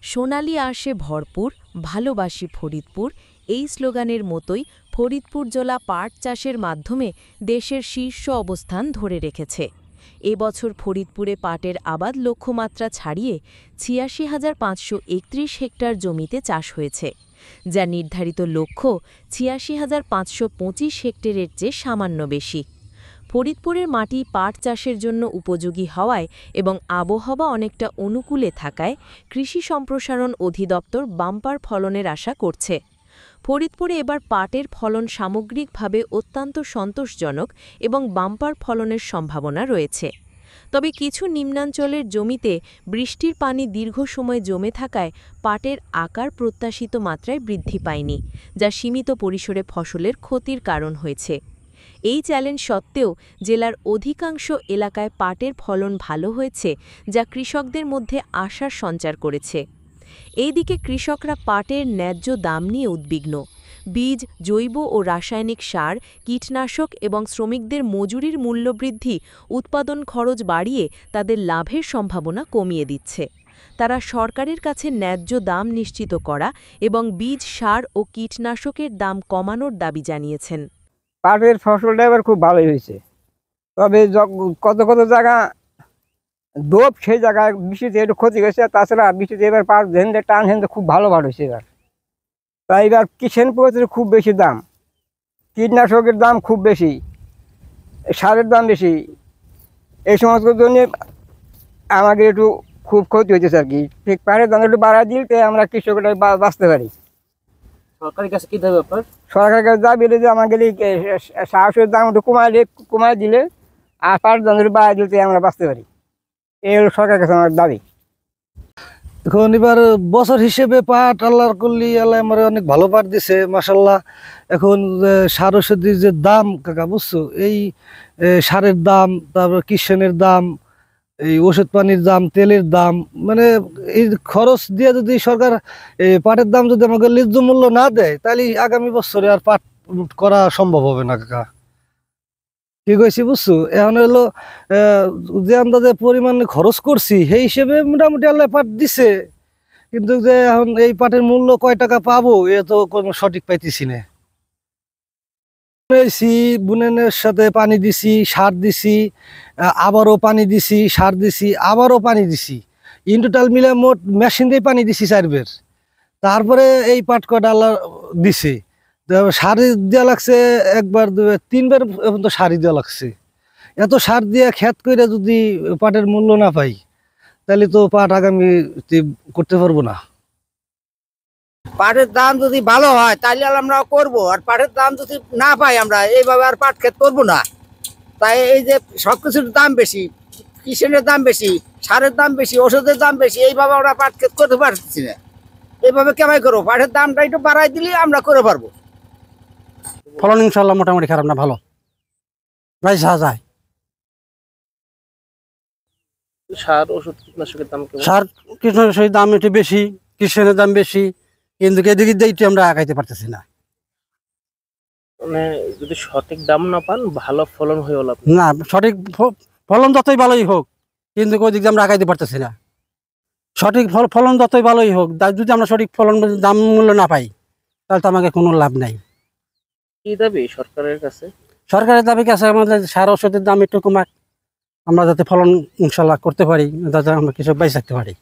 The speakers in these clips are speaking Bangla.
সোনালি আঁশে ভরপুর, ভালোবাসি ফরিদপুর এই স্লোগানের মতোই ফরিদপুর জেলা পাট চাষের মাধ্যমে দেশের শীর্ষ অবস্থান ধরে রেখেছে। এবছর ফরিদপুরে পাটের আবাদ লক্ষ্যমাত্রা ছাড়িয়ে ৮৬,৫৩১ হেক্টর জমিতে চাষ হয়েছে, যা নির্ধারিত লক্ষ্য ৮৬,৫২৫ হেক্টরের চেয়ে সামান্য বেশি। ফরিদপুরের মাটি পাট চাষের জন্য উপযোগী হওয়ায় এবং আবহাওয়া অনেকটা অনুকূলে থাকায় কৃষি সম্প্রসারণ অধিদপ্তর বাম্পার ফলনের আশা করছে। ফরিদপুরে এবার পাটের ফলন সামগ্রিকভাবে অত্যন্ত সন্তোষজনক এবং বাম্পার ফলনের সম্ভাবনা রয়েছে। তবে কিছু নিম্নাঞ্চলের জমিতে বৃষ্টির পানি দীর্ঘ সময় জমে থাকায় পাটের আকার প্রত্যাশিত মাত্রায় বৃদ্ধি পায়নি, যা সীমিত পরিসরে ফসলের ক্ষতির কারণ হয়েছে। এই চ্যালেঞ্জ সত্ত্বেও জেলার অধিকাংশ এলাকায় পাটের ফলন ভালো হয়েছে, যা কৃষকদের মধ্যে আশার সঞ্চার করেছে। এইদিকে কৃষকরা পাটের ন্যায্য দাম নিয়ে উদ্বিগ্ন। বীজ, জৈব ও রাসায়নিক সার, কীটনাশক এবং শ্রমিকদের মজুরির মূল্যবৃদ্ধি উৎপাদন খরচ বাড়িয়ে তাদের লাভের সম্ভাবনা কমিয়ে দিচ্ছে। তারা সরকারের কাছে ন্যায্য দাম নিশ্চিত করা এবং বীজ, সার ও কীটনাশকের দাম কমানোর দাবি জানিয়েছেন। পাটের ফসলটা এবার খুব ভালোই হয়েছে, তবে কত কত জায়গা ডোব সেই জায়গায় বৃষ্টিতে একটু ক্ষতি হয়েছে। তাছাড়া বৃষ্টিতে এবার পাট হেনতে টান হেনতে খুব ভালো হয়েছে এবার। তাই এবার কিষেন পদ্ধতির খুব বেশি দাম, কীটনাশকের দাম খুব বেশি, সারের দাম বেশি। এই সমস্ত জন্য আমাকে একটু খুব ক্ষতি হইতেছে আর কি। ঠিক পাটের দাম একটু বাড়ায় দিলে আমরা কৃষকরা বাঁচতে পারি। সরকারের কাছে কি দেবে আপনার? সরকারের কাছে দাবি যে আমাকে সাহসের দাম একটু কমায় দিলে আর পাটের দাম একটু বাড়ায় দিলে আমরা বাঁচতে পারি। এই হলো সরকারের কাছে আমার দাবি। এখন এবার বছর হিসেবে পাট আল্লাহর করলি আল্লাহ আমার অনেক ভালো পাট দিছে মাশাল্লাহ। এখন সার ওষুধের যে দাম কাকা বুঝছো, এই সারের দাম, তারপর কিষানের দাম, এই ওষুধ পানির দাম, তেলের দাম, মানে এই খরচ দিয়ে যদি সরকার পাটের দাম যদি আমাকে ন্যায্য মূল্য না দেয়, তাহলে আগামী বছরে আর পাট করা সম্ভব হবে না কাকা। কি কইছি বুঝছো? এখন হলো যে আন্দাজে পরিমাণে খরচ করছি সেই হিসেবে মোটামুটি আল্লাহ পাট দিছে, কিন্তু যে এখন এই পাটের মূল্য কয় টাকা পাবো এ তো কোনো সঠিক পাইতেছি না। বুনের সাথে পানি দিছি, সার দিছি, আবারও পানি দিছি, সার দিছি, আবারও পানি দিছি, ইন টোটাল মিলে মোট মেশিন দিয়ে পানি দিছি 4 বের। তারপরে এই পাট কটা আল্লাহ দিছে। সার দেওয়া লাগছে 1 বার 2 বার 3 বার পর্যন্ত সারই দেওয়া লাগছে। এত সার দিয়ে ক্ষেত করে যদি পাটের মূল্য না পাই, তাহলে তো পাট আগামী করতে পারবো না। পাটের দাম যদি ভালো হয় তাহলে আমরা করব, আর পাটের দাম যদি না পাই আমরা এইভাবে আর পাট ক্ষেত করবো না। তাই এই যে সবকিছুর দাম বেশি, কিষানের দাম বেশি, সারের দাম বেশি, ওষুধের দাম বেশি, এইভাবে আমরা পাট ক্ষেত করতে পারছি না। এইভাবে কেমন করবো? পাটের দামটা একটু বাড়াই দিলে আমরা করে পারবো। ফলন ইনশাল্লাহ মোটামুটি খারাপ না, ভালো প্রায় যায়। সার ওষুধ কীটনাশকের দাম কেমন? সার কীটনাশকের দাম একটু বেশি, কিষানের দাম বেশি, কিন্তু এদিকে দিয়ে আমরা আগাইতে পারতেছি না। মানে যদি সঠিক দাম না পান ভালো ফলন হয়ে হলো না, সঠিক ফলন যতই ভালোই হোক, কিন্তু ওদিক দিয়ে আমরা আগাইতে পারতেছি না। সঠিক ফলন যতই ভালোই হোক, যদি আমরা সঠিক ফলন দাম মূল্য না পাই, তাহলে তো আমাকে কোনো লাভ নাই। কি দাবি সরকারের কাছে? সরকারের দাবি কাছে আমাদের সার ওষুধের দাম একটু কমাক, আমরা যাতে ফলন ইনশাল্লাহ করতে পারি, যাতে আমরা কৃষক বেঁচে থাকতে পারি।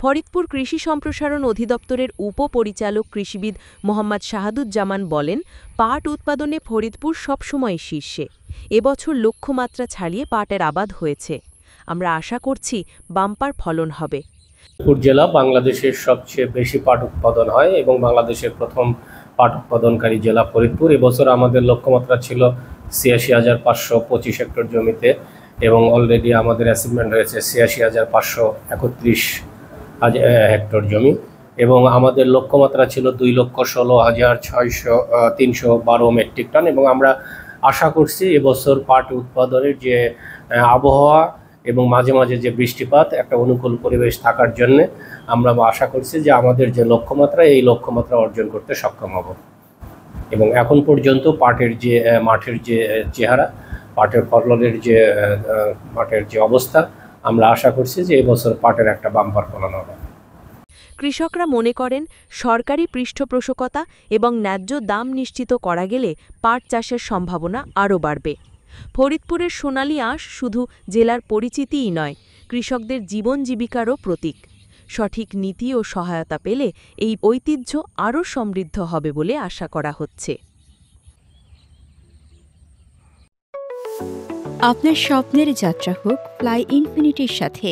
ফরিদপুর কৃষি সম্প্রসারণ অধিদপ্তরের উপপরিচালক কৃষিবিদ মোহাম্মদ শাহাদুজ্জামান বলেন, পাট উৎপাদনে ফরিদপুর সবসময় শীর্ষে। এবছর লক্ষ্যমাত্রা ছাড়িয়ে পাটের আবাদ হয়েছে। আমরা আশা করছি বাম্পার ফলন হবে। ফরিদপুর জেলা বাংলাদেশের সবচেয়ে বেশি পাট উৎপাদন হয় এবং বাংলাদেশের প্রথম পাট উৎপাদনকারী জেলা ফরিদপুর। এবছর আমাদের লক্ষ্যমাত্রা ছিল ৮৬,৫২৫ হেক্টর জমিতে এবং অলরেডি আমাদের অ্যাচিভমেন্ট হয়েছে ৮৬,৫৩১ হেক্টর জমি এবং আমাদের লক্ষ্যমাত্রা ছিল ২,১৬,৬৩১২ মেট্রিক টন। এবং আমরা আশা করছি এবছর পাট উৎপাদনের যে আবহাওয়া এবং মাঝে মাঝে যে বৃষ্টিপাত, একটা অনুকূল পরিবেশ থাকার জন্যে আমরা আশা করছি যে আমাদের যে লক্ষ্যমাত্রা, এই লক্ষ্যমাত্রা অর্জন করতে সক্ষম হব। এবং এখন পর্যন্ত পাটের যে মাঠের যে চেহারা, পাটের ফলনের যে মাঠের যে অবস্থা, আমরা আশা করছি যে এবছর পাটের একটা বাম্পার ফলন হবে। কৃষকরা মনে করেন সরকারি পৃষ্ঠপোষকতা এবং ন্যায্য দাম নিশ্চিত করা গেলে পাট চাষের সম্ভাবনা আরও বাড়বে। ফরিদপুরের সোনালী আঁশ শুধু জেলার পরিচিতিই নয়, কৃষকদের জীবন জীবিকারও প্রতীক। সঠিক নীতি ও সহায়তা পেলে এই ঐতিহ্য আরও সমৃদ্ধ হবে বলে আশা করা হচ্ছে। আপনার স্বপ্নের যাত্রা হোক ফ্লাই ইনফিনিটির সাথে।